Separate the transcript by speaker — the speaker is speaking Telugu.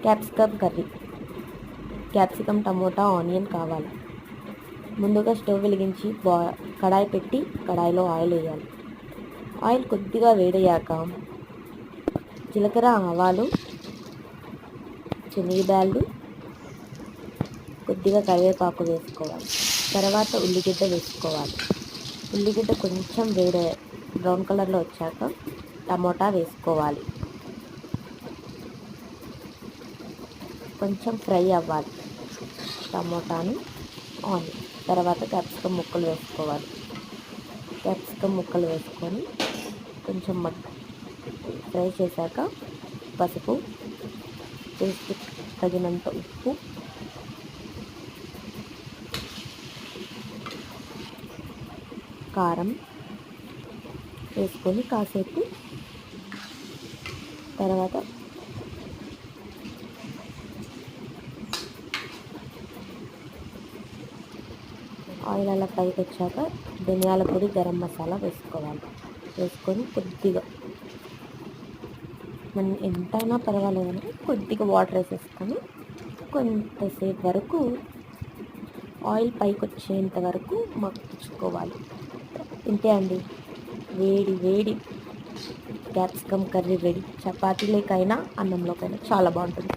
Speaker 1: Capsicum curry. Capsicum, tomato, onion కావాలి. ముందుగా స్టవ్ వెలిగించి కడాయి పెట్టి కడాయిలో ఆయిల్ వేయాలి. ఆయిల్ కొద్దిగా వేడయ్యాక జీలకర్ర, ఆవాలు, శనగబ్యాళ్ళు, కొద్దిగా కరివేపాకు వేసుకోవాలి. తర్వాత ఉల్లిగడ్డ వేసుకోవాలి. ఉల్లిగడ్డ కొంచెం బ్రౌన్ కలర్లో వచ్చాక టమోటా వేసుకోవాలి. కొంచెం ఫ్రై అవ్వాలి టమోటాను, ఆనియన్. తర్వాత క్యాప్సికమ్ ముక్కలు వేసుకోవాలి. క్యాప్సికమ్ ముక్కలు వేసుకొని కొంచెం ఫ్రై చేశాక పసుపు, టేస్ట్ తగినంత ఉప్పు, కారం వేసుకొని కాసేపు తర్వాత ఆయిల్ అలా పైకి వచ్చాక ధనియాల పొడి, గరం మసాలా వేసుకోవాలి. వేసుకొని కొద్దిగా మనం ఎంతైనా పర్వాలేదని కొద్దిగా వాటర్ వేసేసుకొని కొంతసేపు వరకు ఆయిల్ పైకి వచ్చేంత వరకు మగ్గించుకోవాలి. ఇంతే అండి, వేడి వేడి క్యాప్సికమ్ కర్రీ రెడీ. చపాతీలోకైనా అన్నంలోకైనా చాలా బాగుంటుంది.